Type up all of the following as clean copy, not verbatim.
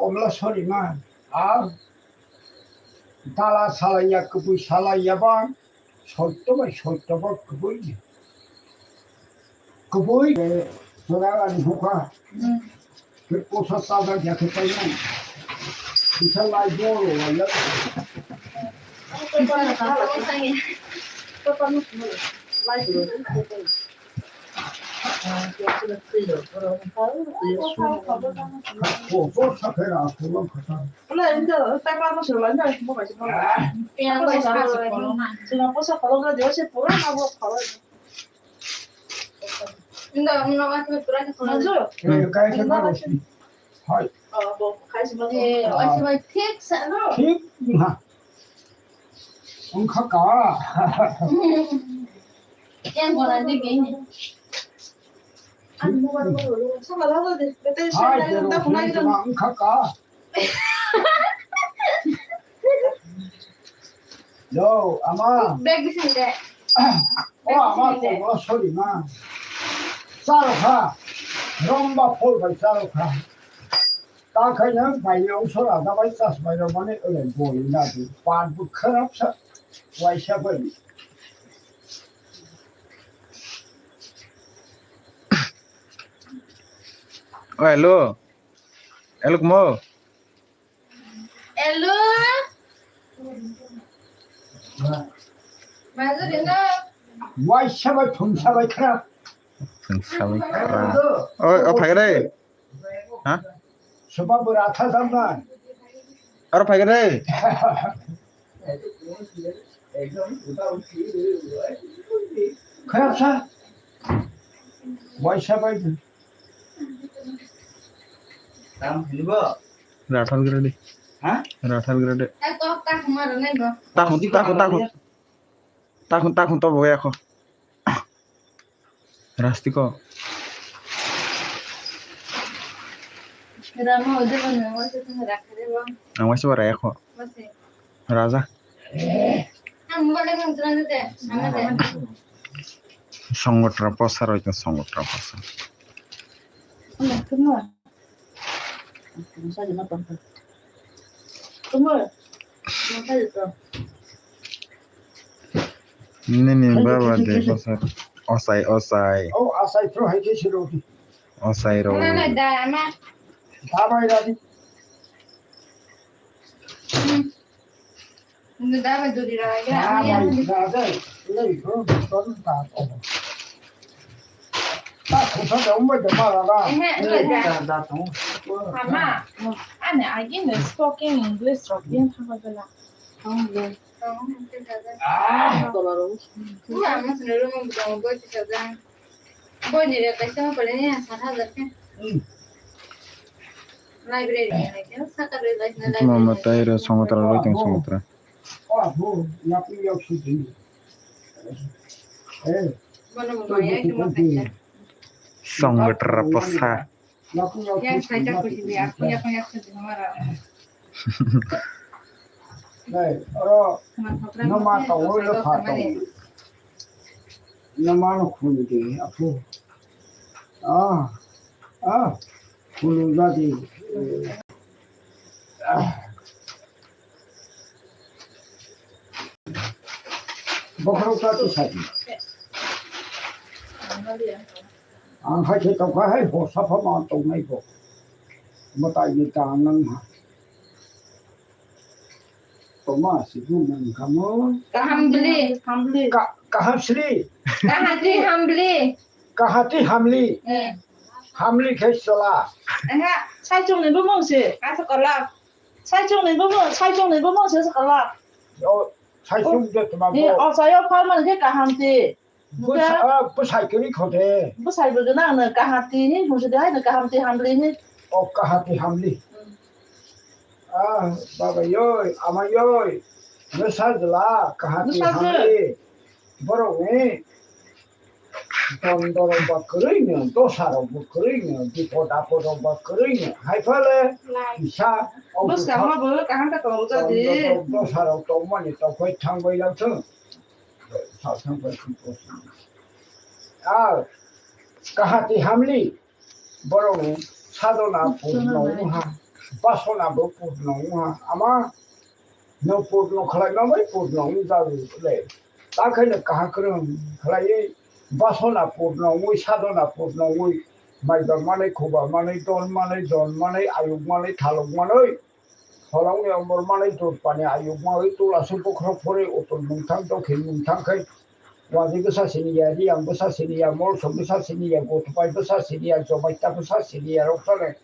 엄라 소리만 아 달아 살아야 그부 살아야봐 솔도가 그부이 그부이 돌아가는 효과 그 꽃을 싸다 약했다면 비싼 라이브로 원래 또 착해라 그건 가자 원래 이제 딱밤을 완전 뭐 가지 마. 그냥 거 사서 지금 벌써 걸어가 10시 보라고 걸어. 근데 엄마가 그 돌아서 맞아요. 여기까지 가보시 하이 뭐 가시면 네, 어디서 픽 사러. 픽마 응카까 그냥 보라는데 괜히. 안 먹어도 모르고 참말 하고 그때 하이 시간에 나 보나기 전 응카까 너 아마 백이신데. 아마 뭐 소리만 싸로가 롬바 폴바 싸로가 다 그냥 발용소라 다 발사스 발용만에 어레 보이나도 반부 커럽사 와이샤벌리 Alo, alo mo. Hello. 맞아, 된다. 와이샤벌 품사벌 커럽 Sao phải cái đây? Hả? 수바벌 아타삼만 Phải cái đây. 커럽사 와이샤벌 Rathal cái đi. hả Rathal cái đi. 딱 말은 해, 너. Takon to boy ako. Rasti ko. 그다음에 어디 가는 거 세상에 રાખ대봐. Ang wasi bara ako. 맞지? Raza. 한 번에 그냥 들었는데 안 돼. Songotra pasar itu songotra pasar. 엄마 그물. 사진 나 봐. 그물. 사진 또. Ini baba de pasar. Osai 어 아사이 프로 하이게 싫어디 ro. 하나는 나 아마 다 봐야지 근데 다음에 둘이라 이게 다 아니야. 봐야지 이거 너는 다 떠봐 딱 고쳐서 엄마한테 말아라 아마 아니 알기는 스포킹 잉글리시 조금 하거든요. 네. 아 돌아로. 그거 안 맞으면 이러면 뭐 보여주셔서 뭐 이래 가시면 걸리냐 사라졌게. 라이브러리 이렇게 사다를 다시는 Mama tayo songotra lo itu songotra. 뭐 약이 역시 에 뭐는 뭐야 이렇게 먹겠지. Songotra pasar. 약이 그냥 역시 살짝 보시면 약간 쓰지 마라. 네 어라 그만 너만 또 올려 봐도 너만 군게 앞으로 아 군자지 먹으러까지 사지 안 하지 또 가해 보사파만 또 내고 뭐 따지 땅은 또 맛이 주면 가면 Alhamdulillah. 까하스리 Alhamdulillah. 까하티 함리 예. 함리 개설아 아하, 차이종님 부모시 가서 걸라. 차이종님 부모시 걸라. 요 사이송도 막 네, 저요 팔면 그 가함티. 부사이거리 거대 뭐 살고 나는 가함티니 무슨 대하는 가함티 함리니. 까하티 함리 아 바바요 아마요 몇 살들아 까하티 몇 살들? 함리 뭐라고 돈도로 막 그러면 또 사러 뭐 그러면 디보다 보러 막 그러면 하이팔레 이사 뭐 상마 뭐 가함다 떨어져지. 또 사러 또 많이 또 거의 창고이라서 사상과 큰곳 아 까하티 함리 뭐라고 사도나 보노하 바소나 뭐 뿌르노 아마 너 뿌르노 칼라나 뭐 뿌르노 자르래 딱하네 까 그럼 칼라이 바소나 뿌르노 뭐 사도나 뿌르노 뭐 마이다 마네 코바 마네 돈 마네 존 마네 아육 마네 탈옥 마네 허랑이 엄마 마네 돈 파네 아육 마네 또라서 포크로 포레 오토 뭉탕 또 겐뭉탕 카이 와디 그 사시니야 리암 그 사시니야 몰 소비 사시니야 고토바이 그 사시니야 조바이타 그 사시니야 록살에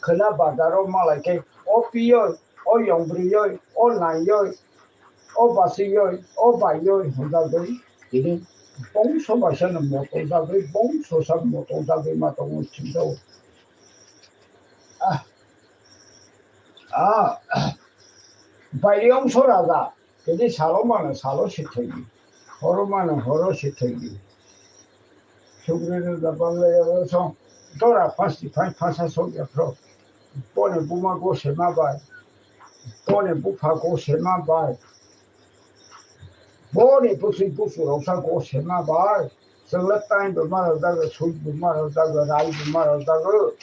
그나 바다로 말하게 오피요 오용브리요 온라인요 오바시요 오바요 혼자들이 이게 봉소바셔는 모토자들이 봉소사 모토자들이 마토고 친도 바이용 소라다 근데 살로만은 살로 시태기 호로만은 호로 시태기 쇼그레르다 발레여서 돌아 파시 파사 속에 앞으로 pone puma ko sema bai pone bufa ko sema bai pone pusi pusu rosa ko sema bai selatain bemar da ga sui bemar da ga rai bemar da ga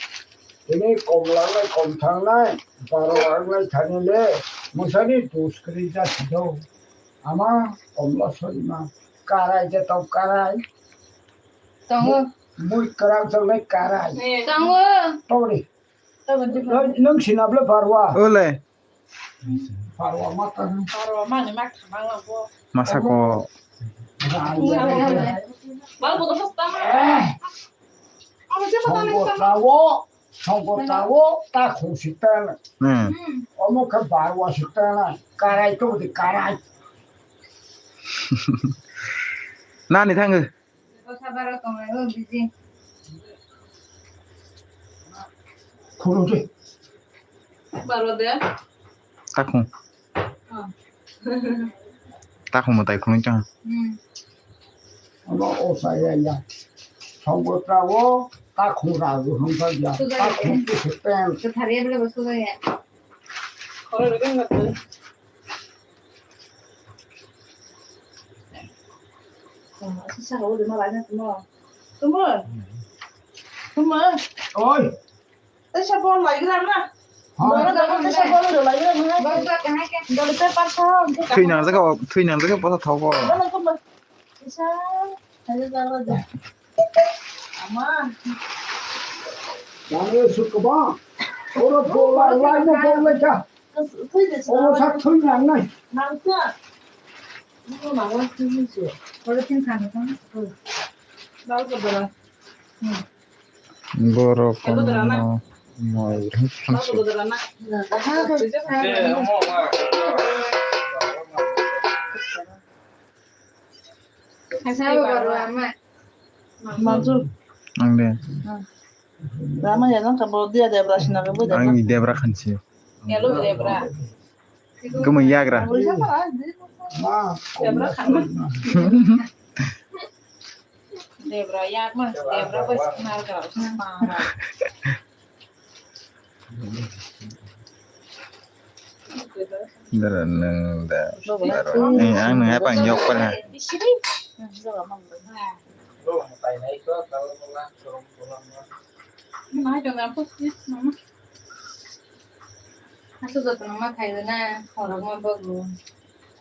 ini komla lai komthang lai baro ar lai thane le musani duskri ja thido ama komla soi ma karai je to karai Tunggu. mui karang sang lai karai Tunggu. tori nang sinabla parwa Oleh. parwa makan Kalau mana mak malah bu. Masa kok Baru butuh setengah. Apa sih Songko tawo ta khusitana 네. omo ka barwa sitana karai to di karai 나니 탕그. Kau sabar kau mau busy. kurude baru deh. 딱콩. 딱콩 뭐 다이콩 짱. omo osaya ya Songko tawo ta khuragu hangsa ya ta khusitana Tu thari boleh basuh ya. Kalau udah nggak tuh. Sisa kalau udah malahnya semua. Semua. oi Tapi siapa yang lagi sana? ha Tapi siapa yang udah lagi sana? Baru tu kena ke? Udah lepas pasal. 트위낭 저거 벗어 타고. Mana kamu? Bisa. Ada tahu deh. Aman. 나는 수고봐 오로 볼라 라이모 볼라자 Thôi để 오로 sao? 사 틀이 안 나. Nắng chưa? Nhưng mà nó chưa sửa. Baru tinggal kan? Đâu rồi? 뭐로 건너 뭐 이런 Đâu 상식. rồi là nặng. Saya baru amat. Mantul. 네. Lama ya kan kalau dia ada beras nak ibu dah. 앙이 데브라 칸치. Ya lu dia beras. 그러면 이야기라. Boleh siapa lagi? 마 Dia beras kan? Dia beras ya mas. Dia beras pasti kenal kalau sama. 너는 앙는 해방 역발라. Di sini. Jangan mangga. Nah, jangan apa sih, mama. Aku tu nama kaya na orang mau bagu.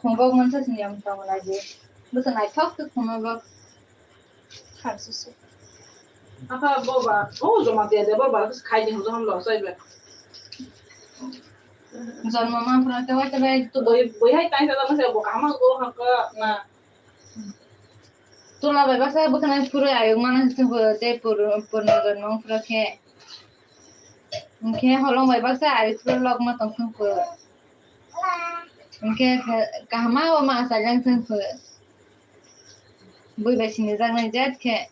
Kau bagu mana sih yang tahu lagi. Bukan naik tak tu kau mau bagu. Harus sih. Apa boba? Oh, cuma dia boba terus kain yang udah lolos aja. Misal mama pernah tahu tu baik Tu boy hai tain sama saya boka mah tuh hangga nah. tu lah baik saya bukan naik pura ayo mana sih pura dengan pura ke. Mungkin holong baik saya ayo pura log mah tongkang pura. Mungkin kahma wa mah sajang tong pura. Boy baik sini jangan jat ke.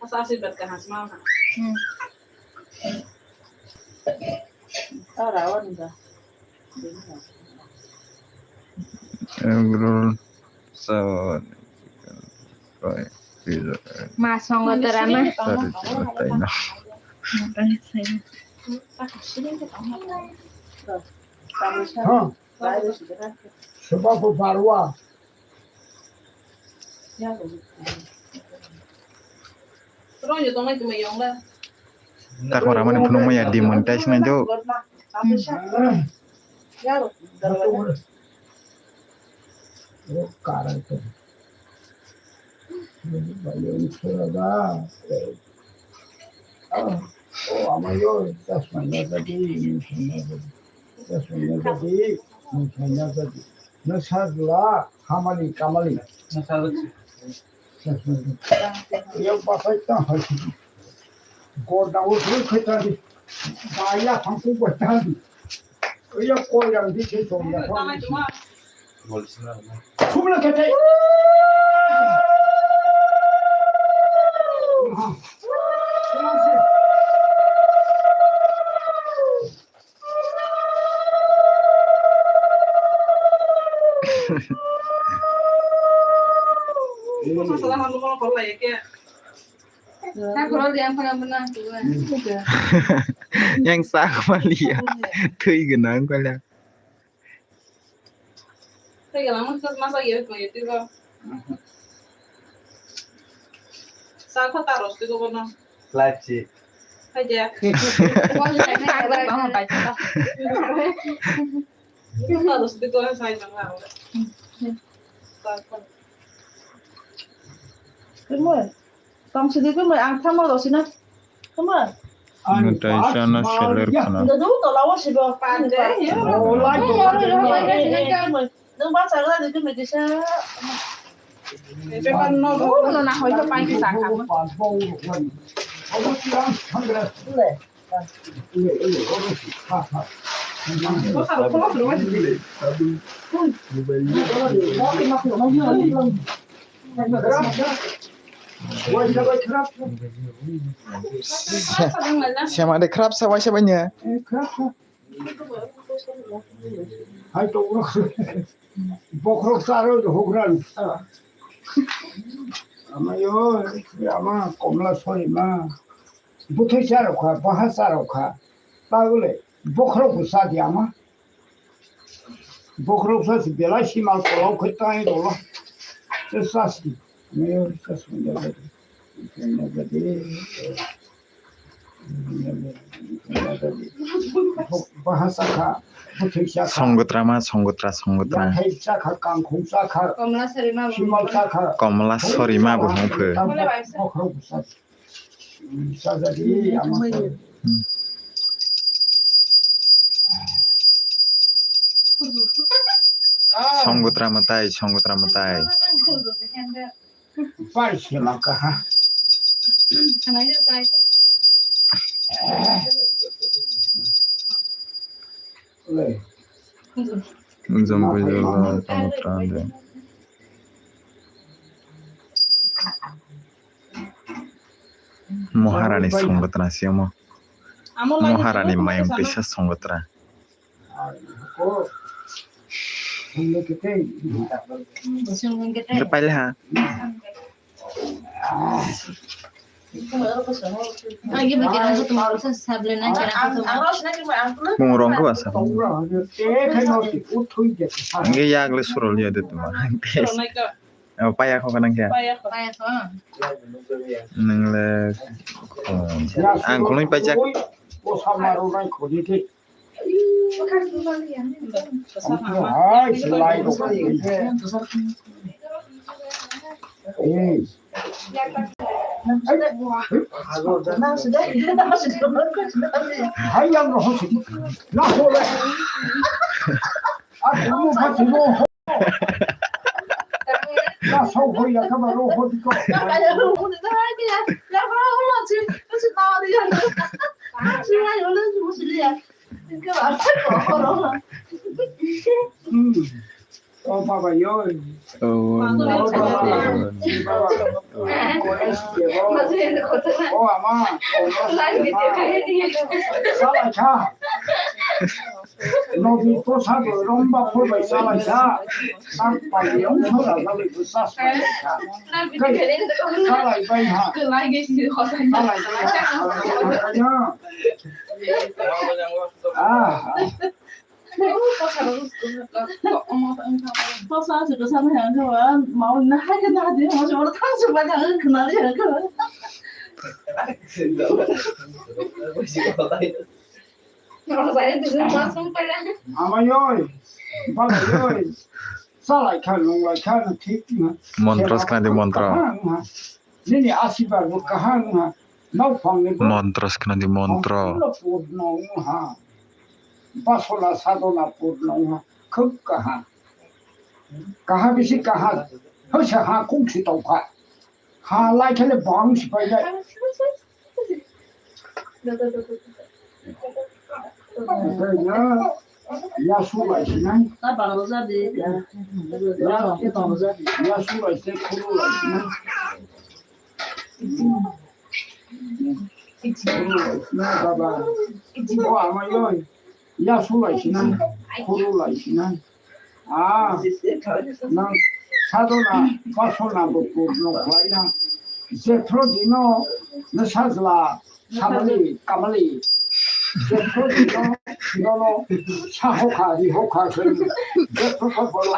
Asa sih bet kan asma. Rawan dah. 그걸 써. rồi bây Mas song terama. giờ sebab parwa Terus ya tong itu mayong lah. Tak orang mana penuh maya demontage na jo. Cara itu. Bayar suraga. Oh, amayo, das mana tadi, das mana tadi. Nasazla, hamali, kamali. Yang pasal itu hati. Kau dah usut kita di, saya hampu bertahan di. Yang kau yang di situ, yang kau di situ. Semua kita. Masalah kamu kalau lagi ya. Nah, kalau dia benar-benar tu. Yang sah Malia. Thui genang ko la. Tapi kalau kamu masa ya kau itu kau. Saya kau taruh itu kau mana? Laci. Aja. Kau jangan tak bangun baca. Taruh itu kau saya jangan. Kemudian, kamu sedikit merang sama rosina, kemudian. Mutation na sheller kana. Dah dulu tak lawan sih bawa pandai. Oh, lagi. Nung bahasa kita itu medisa. Pepan no, no nak hoy kepan kita kamu. Aku tiang sanggup. Kau salah kau belum aja dulu. Kau kena belum aja. Siapa ada krab sawah siapanya? Hai tu bokrok saro tu hukran. Amayo, ama komla sori ma. Buthai saro kha, bahasa saro kha. Tagule bokrok usadi ama. Bokrok sa bela simal kolok khita idola. Sesasti. Amayo sesunda lagi. Bahasa kha. Songgotra ma songgotra. Komla serima. Komla sorima bo hongphe. Songgotra matai. Kana dia tai. Zambujolo tamutrande. Moharani songgotra siamo. Moharani mayang pisa songgotra. Sungguh kita. Depai ha. Lagi bikin aku tuh mau sablen aja Mongorong ko asa. Nge yagle surol ya de tuma. Paya ko kanang kya. payah kok. Nang le ang koloi pajak. Hayang roh sih. Nah boleh. Aku mau kasih roh. Nah so ya kamu roh di kau. Oh baba yo. Oh. Oh ama. Salah cha. Nobi to sabe romba por bai salah cha. Sampai yang salah nabi besar. Salah bai ha. Salah Pasal sudah sama yang kawan mau nak aja nak dia masih orang tahu sebab yang kenal dia kawan. Orang saya tu langsung pada. Ama ơi, ba ơi, sao lại khăn lông lại khăn là thích mà. Montros kena di montro. Ini asibar bukahan ha. Nau phang ni. Montros kena di montro. Purno ha. Basola sadona purno ha. Khub kaha. Kaha bisi kaha. Hơi sẽ ha cũng chỉ tàu phải. Ha lại cái bóng chỉ phải vậy. Ya su lại xin anh. Ta bảo nó ra đi. Nó cái tàu ra đi. Ya su lại sẽ khuru lại xin anh. Khuru lại xin anh baba. Ô ama ơi. Ya su lại xin anh. Khuru lại xin anh. À. Nang 사도나 바소나 복부로 과이나 제 프로디노 나사즈라 사발리 까말리 제 프로디노 이거노 사호카 리호카 제 프로포로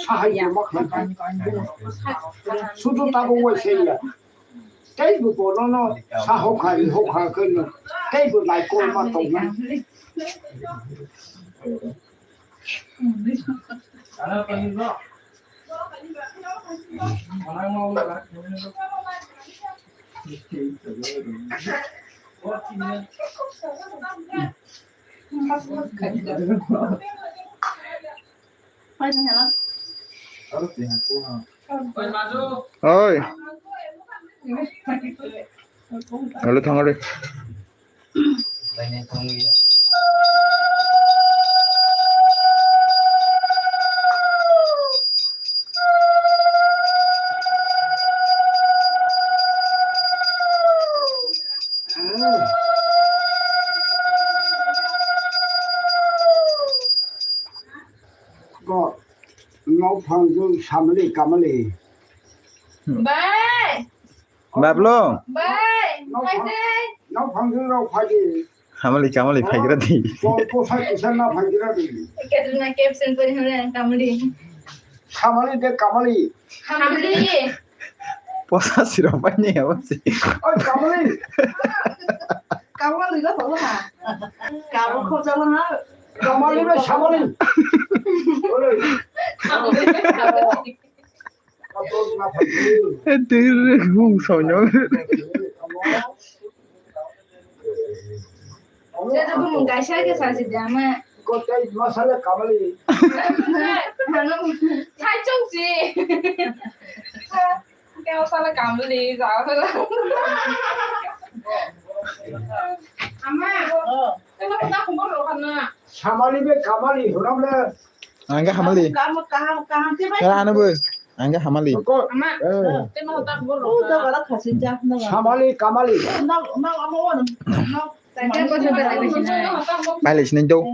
사하이야 먹는 수도 따고 오세요 깨부 보노노 사호카 리호카 그 깨부 라이코 마토나 Phải thế nào? Oi. Lalu thang đi. có ngau phong dương samali kamali Bye. Bab lo. Bye. Bye đây. ngau phong dương đâu phải gì Hamali kamali phải cái gì? cô phải cái sao nào phải cái gì Katrina caption पर हमने कमली. samali de kamali कमली. Posa siropannya apa sih? ôi kamali Cao quá thì có thử hả? Cao không sao hết. kamali với samali ôi tôi là phải gì Itu gung sonyo. Saya tu pun menggasar ke sahaja jama. có cái masala kamali Mana cai chung ji. Kau salah kambali, salah. Ama. Kenapa tak kumpul kan? samali với kamali hôm nay Angga hamali. Cao tiếp ấy. Kala ano bu? Angga hamali. có Ama. Kenapa tak kumpul? Đâu có đất khả sinh cha. Đâu có. samali kamali Đâu ông mua được. Đâu. Saya pun sudah ada di sini. Balik sini jauh.